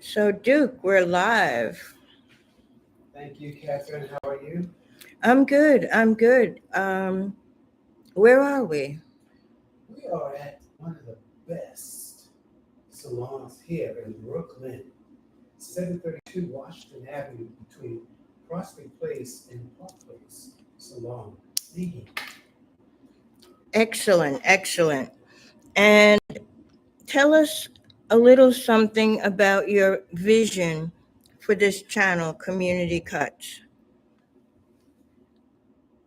So, Duke, we're live. Thank you, Catherine. How are you? I'm good. I'm good. Where are we? We are at one of the best salons here in Brooklyn, 732 Washington Avenue between Prospect Place and Park Place. Salon, LEAHING. Excellent, excellent. And tell us a little something about your vision for this channel, Community Cuts.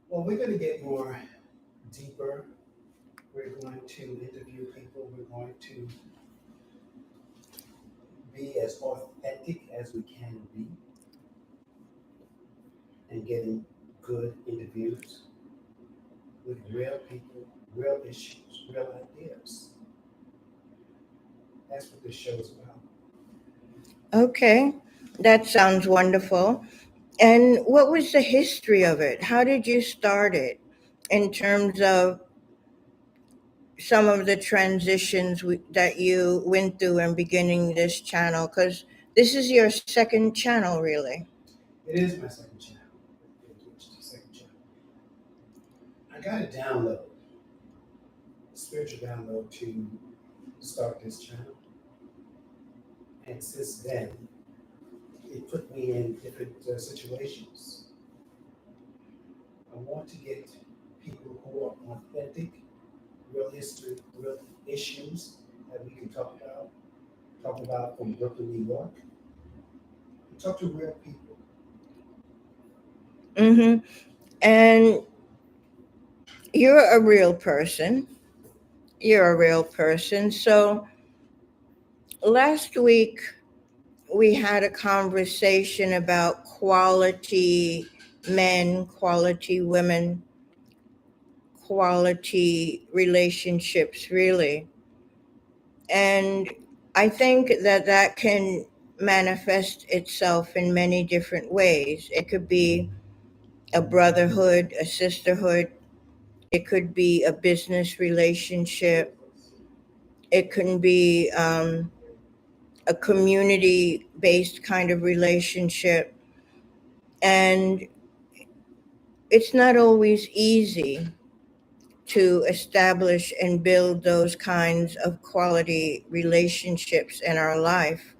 Well, we're going to get more deeper. We're going to interview people. We're going to be as authentic as we can be and getting good interviews with real people, real issues, real ideas. That's what this show is about. Okay, that sounds wonderful. And what was the history of it? How did you start it in terms of some of the transitions that you went through in beginning this channel? Because this is your second channel, really. It is my second channel. It's the second channel. I got a download, a spiritual download to start this channel. And since then, it put me in different situations. I want to get people who are authentic, real history, real issues that we can talk about from Brooklyn, New York, and talk to real people. Mm-hmm. And you're a real person. You're a real person. So last week we had a conversation about quality men, quality women, quality relationships, really. And I think that that can manifest itself in many different ways. It could be a brotherhood, a sisterhood. It could be a business relationship. It can be a community based kind of relationship. And it's not always easy to establish and build those kinds of quality relationships in our life.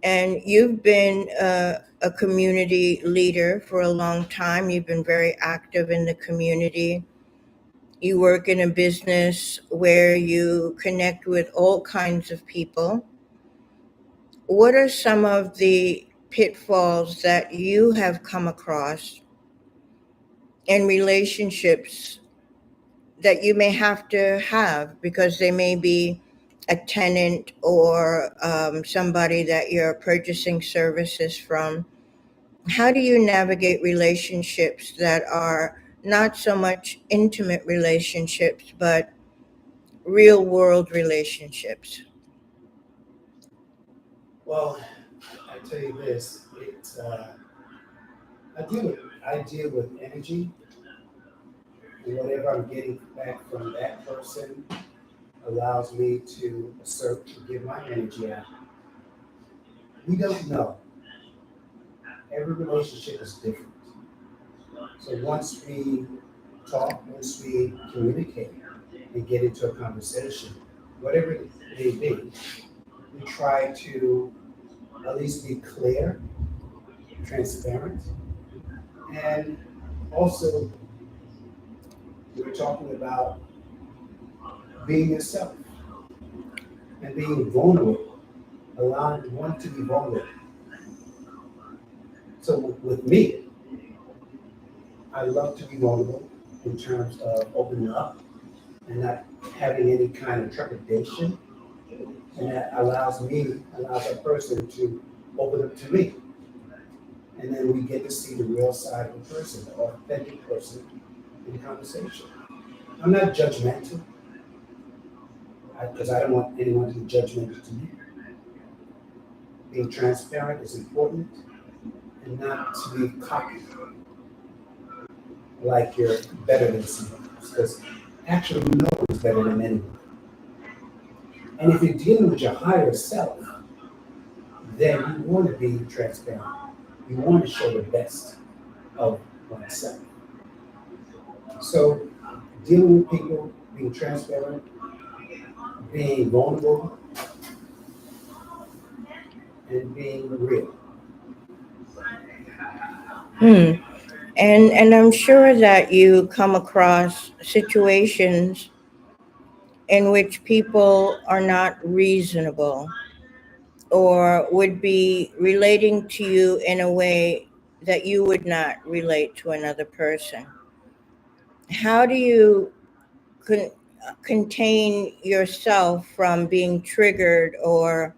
And you've been a community leader for a long time. You've been very active in the community. You work in a business where you connect with all kinds of people. What are some of the pitfalls that you have come across in relationships that you may have to have because they may be a tenant or somebody that you're purchasing services from? How do you navigate relationships that are not so much intimate relationships, but real world relationships? Well, I tell you this, I deal with energy, and whatever I'm getting back from that person allows me to assert to give my energy out. We don't know. Every relationship is different. So once we talk, once we communicate and get into a conversation, whatever it may be, we try to at least be clear, transparent, and also we're talking about being yourself and being vulnerable, allowing one to be vulnerable. So with me, I love to be vulnerable in terms of opening up and not having any kind of trepidation. And that allows a person to open up to me. And then we get to see the real side of the person, the authentic person in the conversation. I'm not judgmental because I don't want anyone to be judgmental to me. Being transparent is important and not to be cocky, like you're better than someone else, because actually no one's better than anyone. And if you're dealing with your higher self, then you want to be transparent. You want to show the best of oneself. So dealing with people, being transparent, being vulnerable, and being real. Hmm. And I'm sure that you come across situations in which people are not reasonable or would be relating to you in a way that you would not relate to another person. How do you con- contain yourself from being triggered or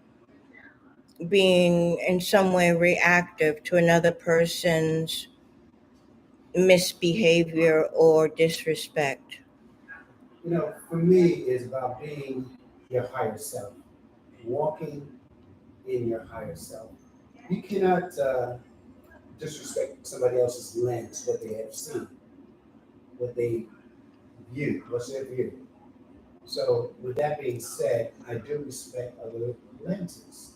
being in some way reactive to another person's misbehavior or disrespect? For me, it's about being your higher self, walking in your higher self. You cannot disrespect somebody else's lens, what they have seen, what they view, what's their view. So, with that being said, I do respect other lenses,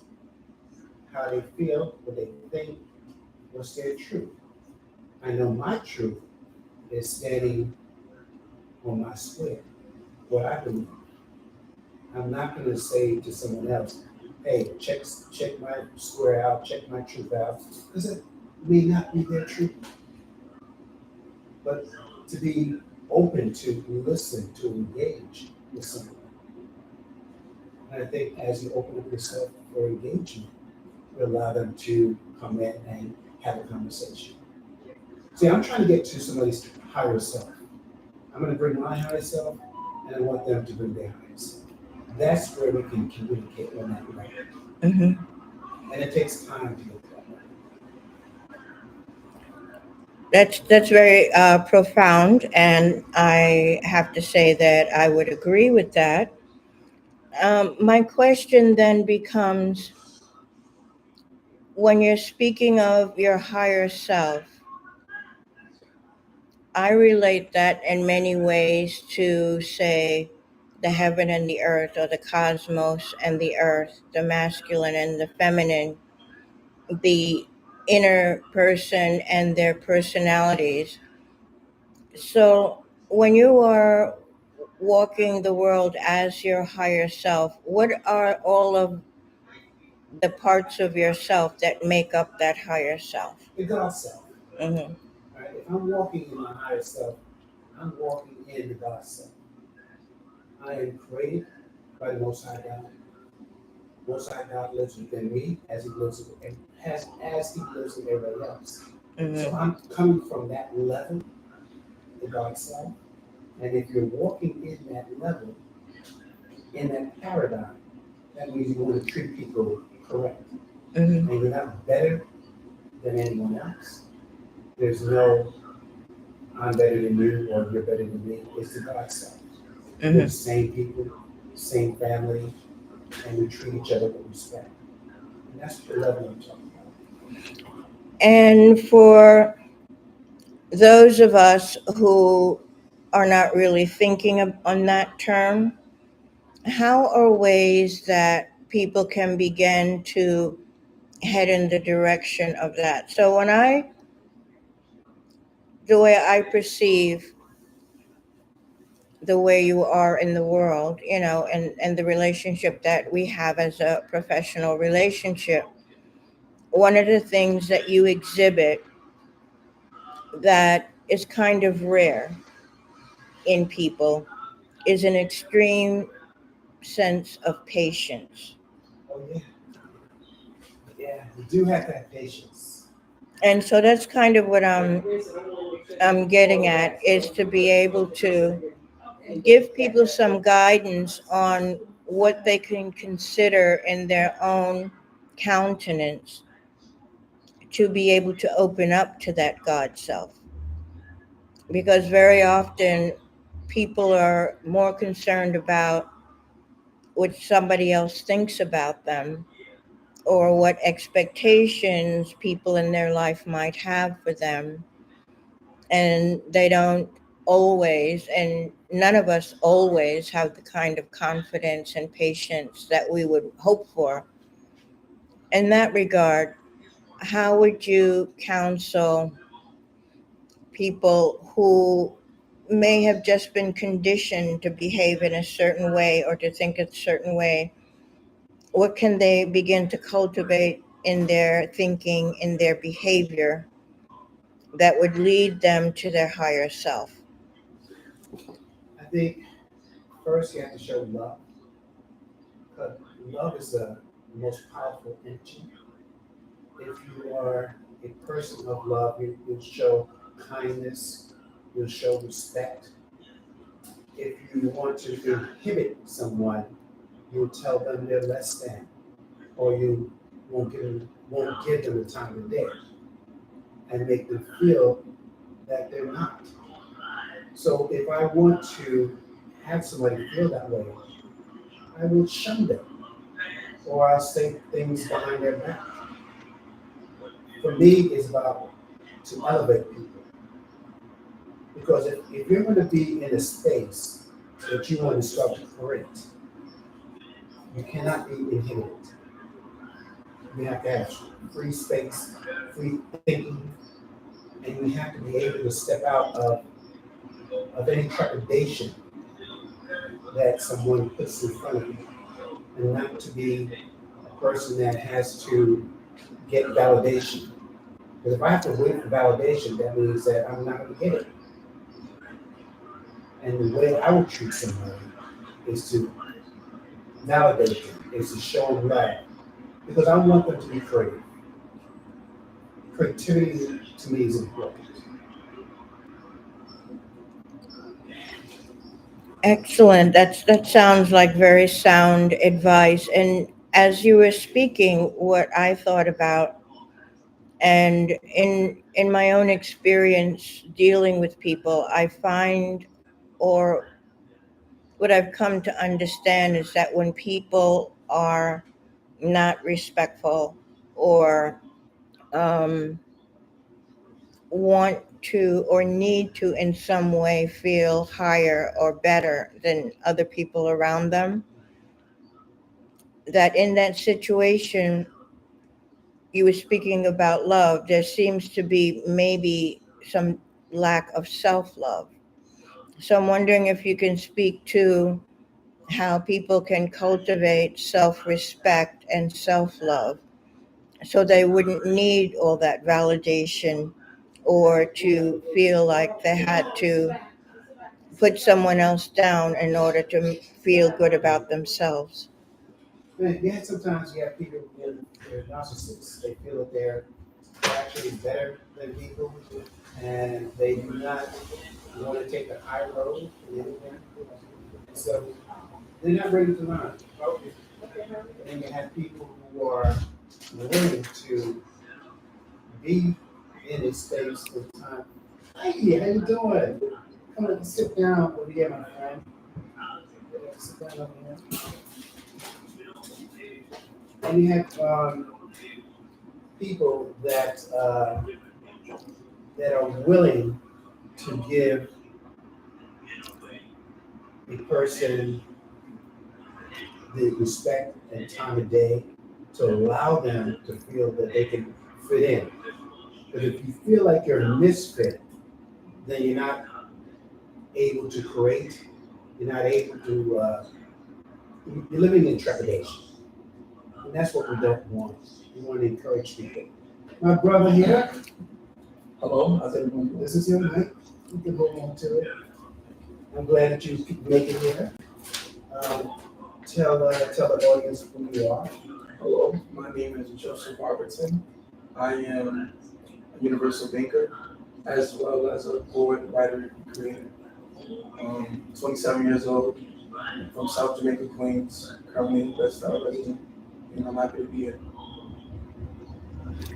how they feel, what they think, what's their truth. I know my truth is standing on my square, what I believe. I'm not going to say to someone else, hey, check my square out, check my truth out, because it may not be their truth. But to be open to listen, to engage with someone. And I think as you open up yourself for engagement, you allow them to come in and have a conversation. See, I'm trying to get to somebody's higher self. I'm going to bring my higher self, and I want them to bring their higher self. That's where we can communicate on that level. Hmm. And it takes time to get to that level. That's very profound, and I have to say that I would agree with that. My question then becomes, when you're speaking of your higher self, I relate that in many ways to, say, the heaven and the earth, or the cosmos and the earth, the masculine and the feminine, the inner person and their personalities. So, when you are walking the world as your higher self, what are all of the parts of yourself that make up that higher self? The God self. Hmm. Right? If I'm walking in my higher self, I'm walking in the God self. I am created by the Most High God. Most High God lives within me as He lives as He lives in everybody else. So Hmm. I'm coming from that level, the God self. And if you're walking in that level, in that paradigm, that means you want to treat people correct. Hmm. And you're not better than anyone else. There's no I'm better than you or you're better than me. It's the God self. We're the Hmm. same people, same family, and we treat each other with respect. And that's the level I'm talking about. And for those of us who are not really thinking on that term, how are ways that people can begin to head in the direction of that? So the way I perceive the way you are in the world, and the relationship that we have as a professional relationship, one of the things that you exhibit that is kind of rare in people is an extreme sense of patience. Oh yeah, yeah. You do have to have patience. And so that's kind of what I'm getting at, is to be able to give people some guidance on what they can consider in their own countenance to be able to open up to that God self. Because very often people are more concerned about what somebody else thinks about them, or what expectations people in their life might have for them. And they don't always, and none of us always, have the kind of confidence and patience that we would hope for In that regard, how would you counsel people who may have just been conditioned to behave in a certain way or to think a certain way? What can they begin to cultivate in their thinking, in their behavior, that would lead them to their higher self? I think first you have to show love. Because love is the most powerful energy. If you are a person of love, you'll show kindness, you'll show respect. If you want to inhibit someone, you'll tell them they're less than, or you won't give them the time of day and make them feel that they're not. So if I want to have somebody feel that way, I will shun them, or I'll say things behind their back. For me, it's about to elevate people. Because if you're going to be in a space that you want to start to create, you cannot be inhibited. You have to have free space, free thinking, and you have to be able to step out of any trepidation that someone puts in front of you, and not to be a person that has to get validation. Because if I have to wait for validation, that means that I'm not going to get it. And the way I would treat somebody is to validate them, is to show them love. Because I want them to be creative. Creativity to me is important. Excellent. That sounds like very sound advice. And as you were speaking, what I thought about, and in my own experience dealing with people, I find, or what I've come to understand, is that when people are not respectful or um, want to or need to in some way feel higher or better than other people around them, that in that situation, you were speaking about love, there seems to be maybe some lack of self love. So I'm wondering if you can speak to how people can cultivate self respect and self love so they wouldn't need all that validation or to feel like they had to put someone else down in order to feel good about themselves. Yeah, sometimes you have people who are narcissists. They feel that they're actually better than people, and they do not want to take the high road in anything. So they're not ready to learn. And you have people who are willing to be in a space and time. Hey, how you doing? Come on, sit down over here, my friend. Sit down over here. And you have people that are willing to give a person the respect and time of day to allow them to feel that they can fit in. But if you feel like you're a misfit, then you're not able to create. You're not able to. You're living in trepidation, and that's what we don't want. We want to encourage people. My brother here. Hello, how's everyone doing? This is your night. You can hold on to it. I'm glad that you make it here. Um, tell the audience who you are. Hello, my name is Joseph Robertson. I am a universal thinker as well as a poet, writer, and creator. 27 years old, from South Jamaica, Queens, currently a West resident, and I'm happy to be here.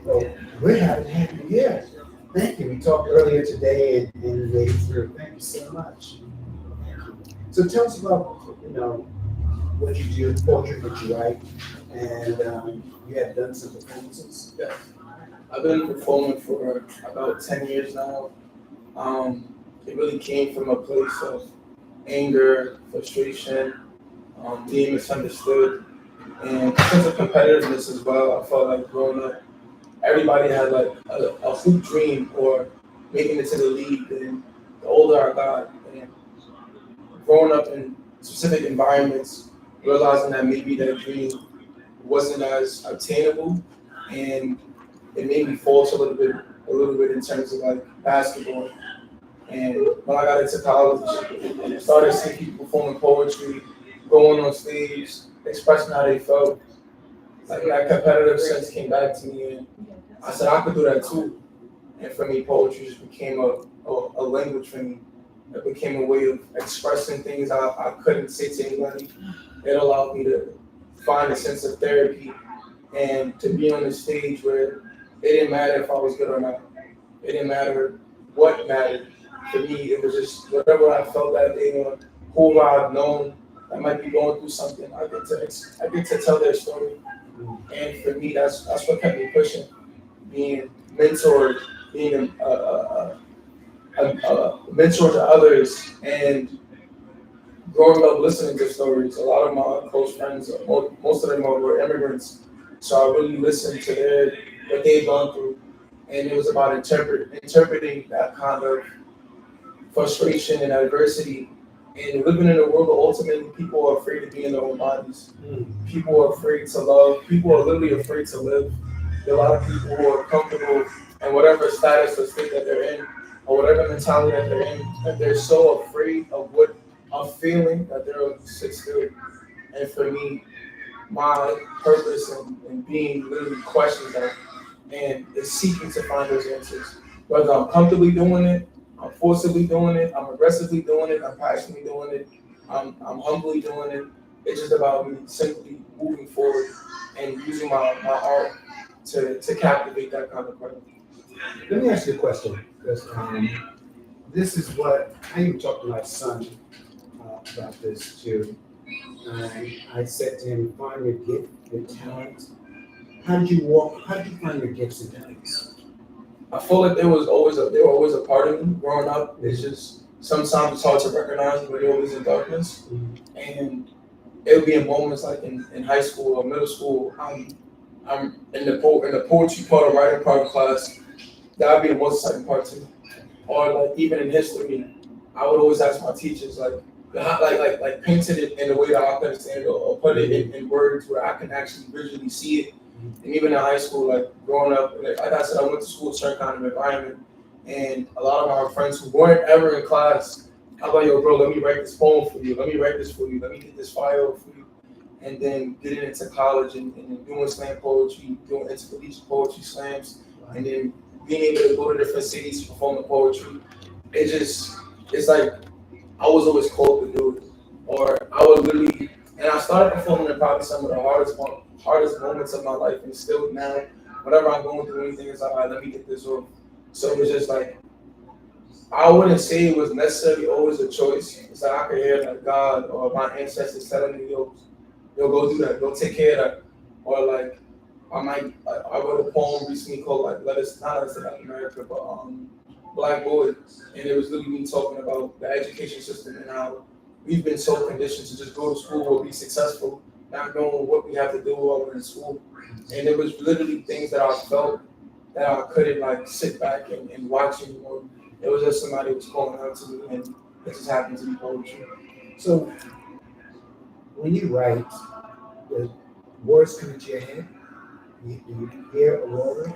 Well, we're happy to have you here. Thank you. We talked earlier today and made it through. Thank you so much. So tell us about, what you do, poetry that you write, and you have done some performances. Yes, I've been performing for about 10 years now. It really came from a place of anger, frustration, being misunderstood, And because of competitiveness as well, I felt like growing up, everybody had like a hoop dream or making it to the league. And the older I got, and growing up in specific environments, realizing that maybe that dream wasn't as obtainable, and it made me falter a little bit in terms of like basketball. And when I got into college, I started seeing people performing poetry, going on stage, expressing how they felt. Like that competitive sense came back to me, and I said I could do that too. And for me, poetry just became a language for me. It became a way of expressing things I couldn't say to anybody. It allowed me to find a sense of therapy and to be on the stage where it didn't matter if I was good or not. It didn't matter what mattered. For me, it was just whatever I felt that day or who I've known that might be going through something. I get to tell their story, and for me, that's what kept me pushing. Being mentored, being a mentor to others, and growing up listening to stories. A lot of my close friends, most of them were immigrants, so I really listened to what they've gone through, and it was about interpreting that kind of frustration and adversity. And living in a world where ultimately people are afraid to be in their own bodies. People are afraid to love. People are literally afraid to live. There are a lot of people who are comfortable in whatever status or state that they're in, or whatever mentality that they're in, that they're so afraid of what a feeling that they're sit still. And for me, my purpose in being literally questions that and is seeking to find those answers. Whether I'm comfortably doing it, I'm forcibly doing it, I'm aggressively doing it, I'm passionately doing it, I'm humbly doing it. It's just about me simply moving forward and using my art to captivate that kind of person. Let me ask you a question, because this is what I even talked to my son about this too. I said to him, find your gift, your talent. How did you find your gifts and talents? I feel like they were always a part of me growing up. It's just sometimes it's hard to recognize when you're always in darkness. And it would be in moments like in high school or middle school, I'm in the poetry part or writing part of class. That would be the most exciting part to me. Or like even in history, I would always ask my teachers like painted it in a way that I can understand or put it in words where I can actually visually see it. And even in high school, like growing up, like I said, I went to school in a certain kind of environment, and a lot of my friends who weren't ever in class, I was like, yo, bro, let me write this poem for you. Let me write this for you. Let me get this file for you. And then getting into college and doing slam poetry, doing intercollegiate poetry slams, and then being able to go to different cities to perform the poetry. It's like I was always called to do it. Or I would literally, and I started performing in probably some of the hardest moments of my life, and still now, whenever I'm going through anything, it's like, all right, let me get this off. So it was just like, I wouldn't say it was necessarily always a choice. It's like I could hear like God or my ancestors telling me, yo, go do that, go take care of that. Or like, I wrote a poem recently called like not Let Us Take America, but Black Boy, and it was literally me talking about the education system and how we've been so conditioned to just go to school or be successful, not knowing what we have to do while we're in school. And it was literally things that I felt that I couldn't like sit back and watch anymore. It was just somebody was calling out to me, and it just happened to be poetry. So when you write, the words come into your head. You hear a word.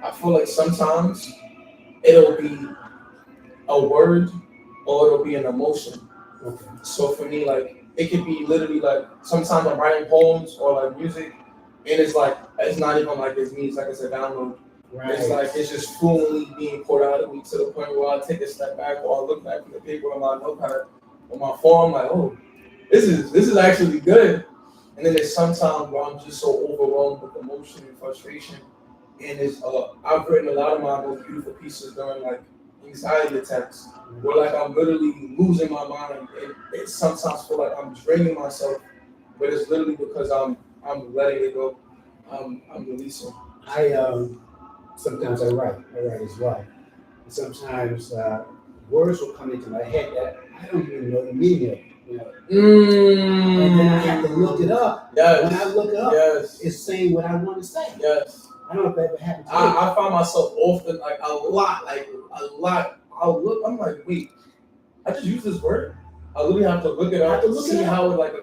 I feel like sometimes it'll be a word or it'll be an emotion. Okay. So for me, like it could be literally like sometimes I'm writing poems or like music, and it's like it's not even like it's me. It's like it's a download. Right. It's like it's just fluently being poured out of me to the point where I take a step back or I look back from the paper on my notepad on my phone. I'm like, oh, this is actually good. And then there's sometimes where I'm just so overwhelmed with emotion and frustration. And I've written a lot of my most beautiful pieces during like anxiety attacks, where like I'm literally losing my mind, and it sometimes feel like I'm draining myself, but it's literally because I'm letting it go. I'm releasing. I sometimes I write. I write as well. And sometimes words will come into my head that I don't even know the meaning of. You know, and then I have to look it up. Yes. When I look up, Yes. it's saying what I want to say. Yes. I don't know if that ever happened to you. I find myself often like a lot. I'll look. I'm like, wait, I just use this word. I literally have to look it up to see how it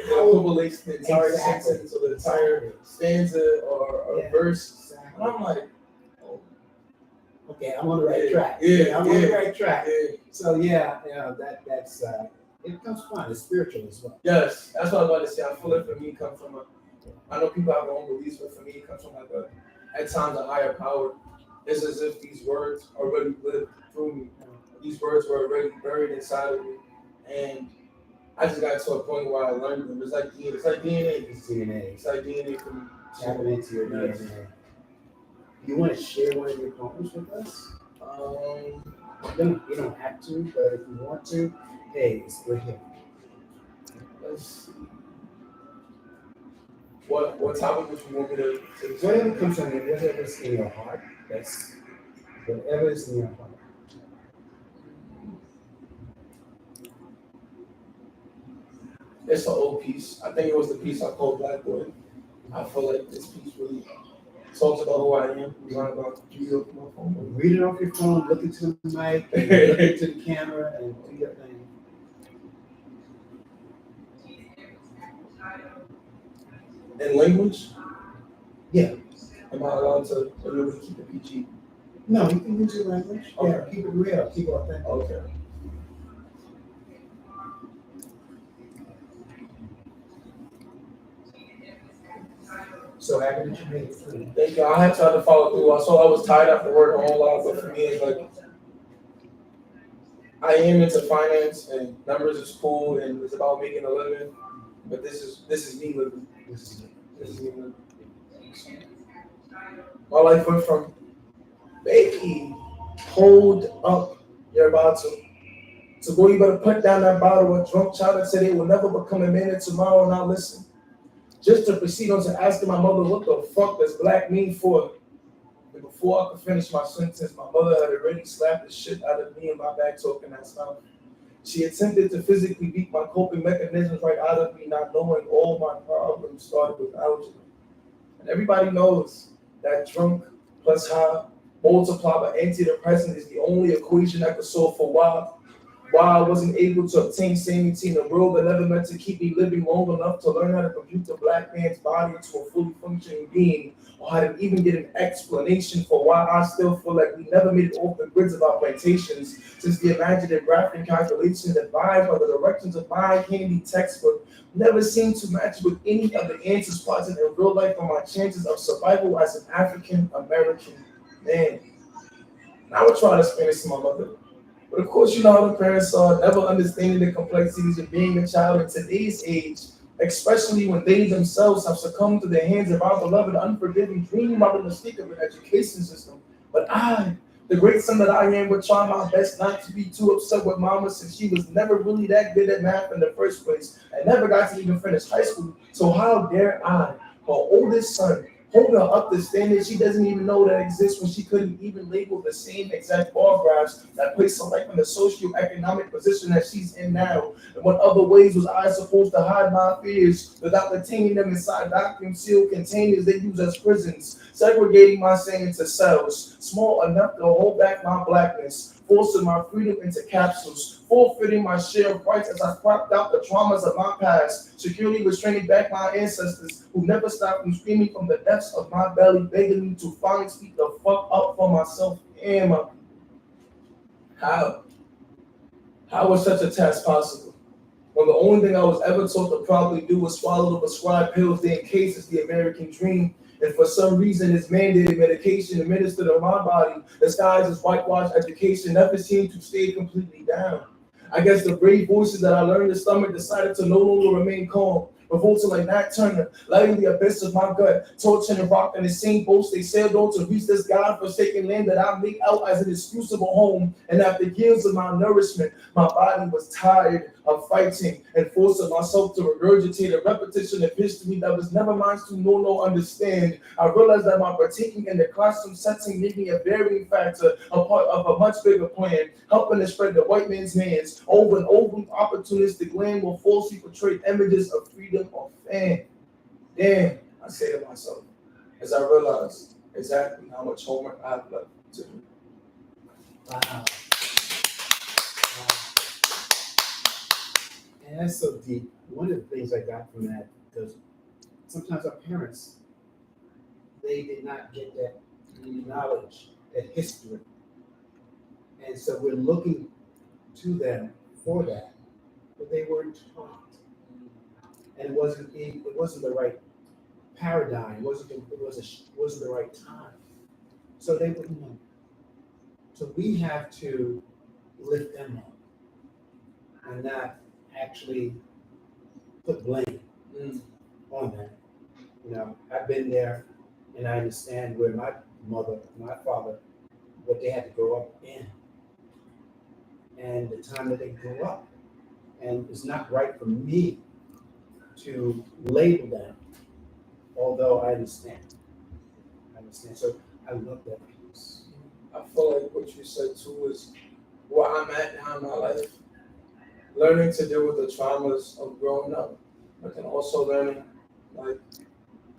equivalates the entire sentence or the entire stanza or a verse. Exactly. And I'm like, oh, okay, I'm on the right track. Yeah, I'm on the right track. Yeah. So that's it becomes fun. It's spiritual as well. Yes, that's what I was about to say. I feel like for me, it comes from I know people have their own beliefs, but for me, it comes from at times a higher power. It's as if these words already lived through me. These words were already buried inside of me, and I just got to a point where I learned them. It's like DNA. It's DNA. It's like DNA for me. Tapping into your DNA. You want to share one of your poems with us? You don't have to, but if you want to, hey, we're here. Let's see. What topic would you want me to whatever comes on you, whatever's in your heart, that's whatever is in your heart. It's an old piece. I think it was the piece I called Black Boy. I feel like this piece really talks about who I am. We learn about you off my phone. Read it off your phone, look into the mic, and look into the camera, and do your thing. In language? Yeah. Am I allowed to really keep it PG? No, you can use your language. Okay. Yeah, keep it real, keep it authentic. Okay. So happy that you made it through. Thank you. I had tried to follow through. I saw I was tired after work a whole lot, but for me, it's like I am into finance and numbers is cool and it's about making a living. But this is me living. This is me living. My life went from baby, hold up, you're about to go, you better put down that bottle. A drunk child that said they will never become a man tomorrow, now listen. Just to proceed on to asking my mother, what the fuck does black mean for? And before I could finish my sentence, my mother had already slapped the shit out of me in my back talking that stuff. She attempted to physically beat my coping mechanisms right out of me, not knowing all my problems started with algebra. And everybody knows that drunk plus high multiplied by antidepressant is the only equation that could solve for why I wasn't able to obtain sanity in a world that never meant to keep me living long enough to learn how to compute the black man's body into a fully functioning being, or how to even get an explanation for why I still feel like we never made it off the grids of our plantations, since the imaginative graphing calculations advised by the directions of my handy textbook never seemed to match with any of the answers plotted in real life on my chances of survival as an African American man. And I would try to explain this to my mother. But of course, you know how the parents are, never understanding the complexities of being a child in today's age, especially when they themselves have succumbed to the hands of our beloved, unforgiving, dream of the mistake of an education system. But I, the great son that I am, would try my best not to be too upset with mama, since she was never really that good at math in the first place and never got to even finish high school. So how dare I, her oldest son, hold her up to standards she doesn't even know that exists when she couldn't even label the same exact bar graphs that place her life in the socioeconomic position that she's in now. And what other ways was I supposed to hide my fears without detaining them inside vacuum sealed containers they use as prisons, segregating my saying into cells, small enough to hold back my blackness, forcing my freedom into capsules, forfeiting my share of rights as I cropped out the traumas of my past, securely restraining back my ancestors who never stopped from screaming from the depths of my belly, begging me to finally speak the fuck up for myself. How was such a task possible? When the only thing I was ever taught to properly do was swallow the prescribed pills they encase as the American dream, and for some reason its mandated medication administered to my body, disguised as whitewashed education, never seemed to stay completely down. I guess the brave voices that I learned to stomach decided to no longer remain calm, revolting like Nat Turner, lighting the abyss of my gut, torching and rocking the same boats they sailed on to reach this God-forsaken land that I make out as an excusable home. And after years of malnourishment, my body was tired, of fighting and forcing myself to regurgitate a repetition of history that was never mine to know nor understand. I realized that my partaking in the classroom setting made me a varying factor, a part of a much bigger plan, helping to spread the white man's hands over and over opportunistic land will falsely portray images of freedom or fan. Damn, I say to myself, as I realized exactly how much homework I have left to do. Wow. Wow. And that's so deep. One of the things I got from that, because sometimes our parents, they did not get that knowledge, that history. And so we're looking to them for that, but they weren't taught. And it wasn't the right paradigm, wasn't the right time. So they wouldn't know. So we have to lift them up and not actually put blame on them. You know, I've been there and I understand where my mother, my father, what they had to grow up in and the time that they grew up. And it's not right for me to label them, although I understand. So I love that piece. I feel like what you said too is where I'm at now in my life. Learning to deal with the traumas of growing up, but then also learning like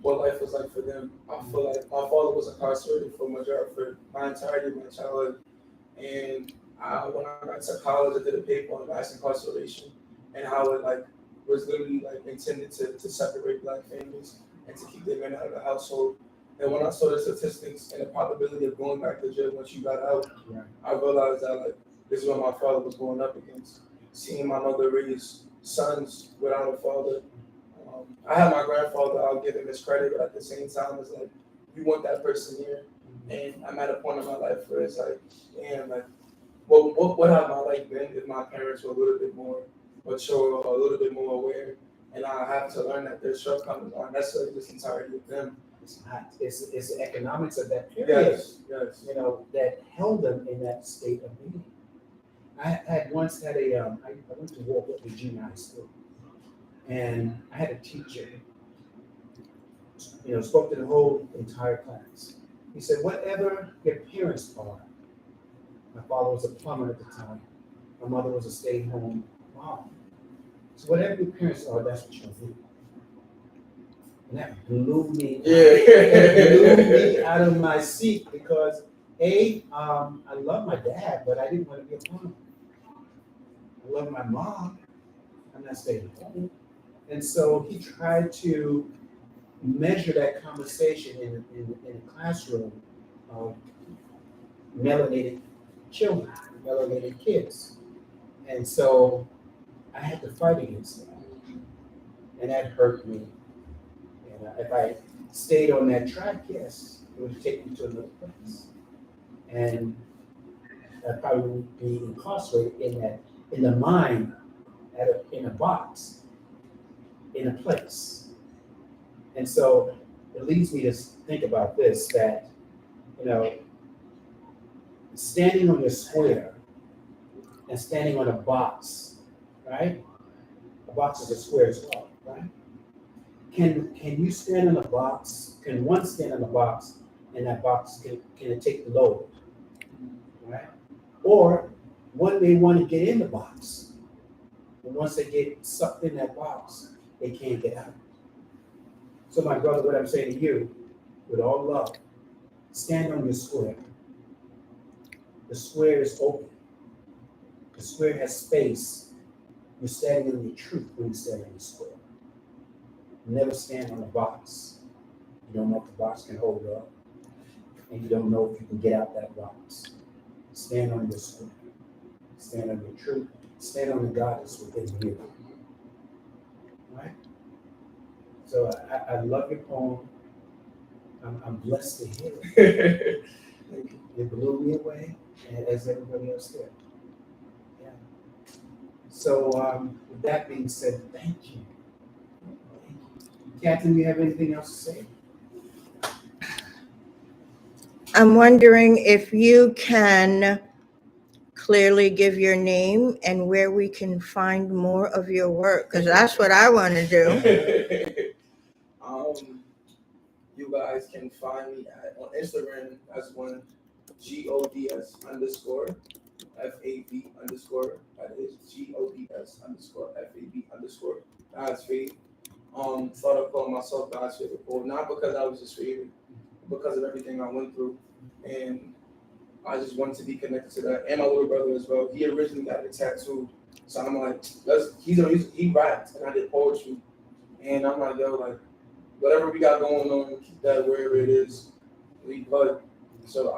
what life was like for them. I feel like my father was incarcerated for my entirety of my childhood, and when I got to college, I did a paper on mass incarceration and how it like was literally like intended to separate Black families and to keep the men out of the household. And when I saw the statistics and the probability of going back to jail once you got out, Right. I realized that like this is what my father was going up against. Seeing my mother raise sons without a father. I had my grandfather, I'll give him his credit, but at the same time, it's like, you want that person here. And I'm at a point in my life where it's like, damn, like, what have my life been if my parents were a little bit more mature or a little bit more aware? And I have to learn that their shortcomings aren't necessarily this entirety of them. It's not. It's the economics of that period. Yes. You know, that held them in that state of being. I had once had I went to Walk Up with junior high school, and I had a teacher, spoke to the whole entire class. He said, whatever your parents are, my father was a plumber at the time, my mother was a stay-at-home mom. So whatever your parents are, that's what you'll do. And that blew me, out of my seat because I love my dad, but I didn't want to be a plumber. I love my mom. I'm not staying home. And so he tried to measure that conversation in a classroom of melanated children, melanated kids. And so I had to fight against that. And that hurt me. And if I stayed on that track, yes, it would take me to another place. And I probably would be incarcerated in the mind, in a box, in a place. And so it leads me to think about this, that, standing on your square and standing on a box, right? A box is a square as well, right? Can you stand on a box? Can one stand on a box and that box can it take the load, right? Or one may want to get in the box, and once they get sucked in that box, they can't get out. So my brother, what I'm saying to you, with all love, stand on your square. The square is open. The square has space. You're standing in your truth when you stand in the square. Never stand on a box. You don't know if the box can hold you up, and you don't know if you can get out that box. Stand on your square. Stand on your truth. Stand on the God that's within you. Right? So I love your poem. I'm blessed to hear it. It blew me away, as everybody else did. Yeah. So with that being said, thank you. Catherine, you have anything else to say? I'm wondering if you can clearly give your name and where we can find more of your work? Because that's what I want to do. You guys can find me on Instagram as one GODS_FAB_. That is GODS_FAB_. God's faith. Started calling myself God's favorite poet, not because I was his favorite, but because of everything I went through, and I just wanted to be connected to that. And my little brother as well. He originally got it tattooed, so I'm like, he rapped and I did poetry, and I'm like, yo, like whatever we got going on, keep that wherever it is, leave blood. So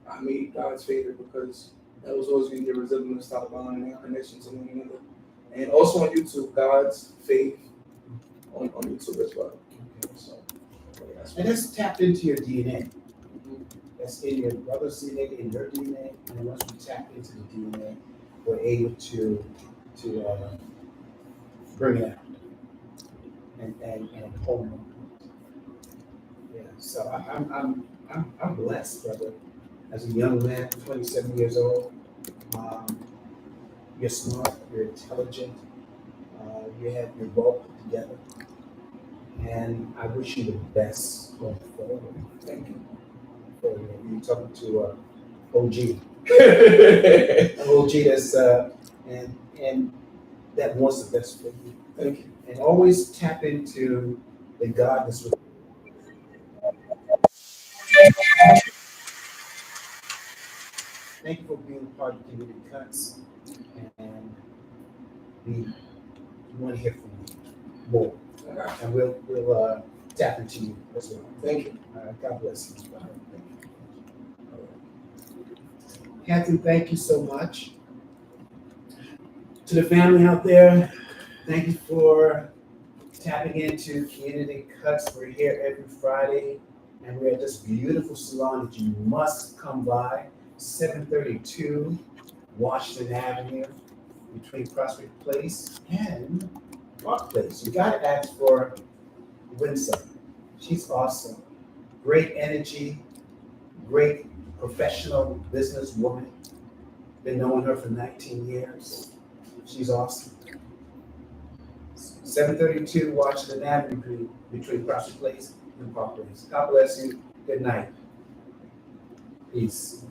I made God's favorite because that was always going to be a resemblance to bond and our connection to one another. And also on YouTube, God's faith on YouTube as well. So, And that's tapped into your DNA. That's in your brother's DNA, in your DNA, and then once we tap into the DNA, we're able to bring it out and hold it. Yeah. So I'm blessed, brother. As a young man, 27 years old, you're smart, you're intelligent, you have your well put together, and I wish you the best going forward. thank you. You're talking to OG. An OG that's and that wants the best for you. Thank you. And always tap into the God that's within. Thank you for being part of Community Cuts, and we want to hear from you more. And we'll tap into you as well. Thank you. God bless you. Catherine, thank you so much. To the family out there, thank you for tapping into Community Cuts. We're here every Friday, and we're at this beautiful salon that you must come by, 732 Washington Avenue, between Prospect Place and Park Place. You got to ask for Winsome. She's awesome. Great energy, great professional businesswoman. Been knowing her for 19 years. She's awesome. 732 Washington Avenue between Prospect Place and Park Place. God bless you. Good night. Peace.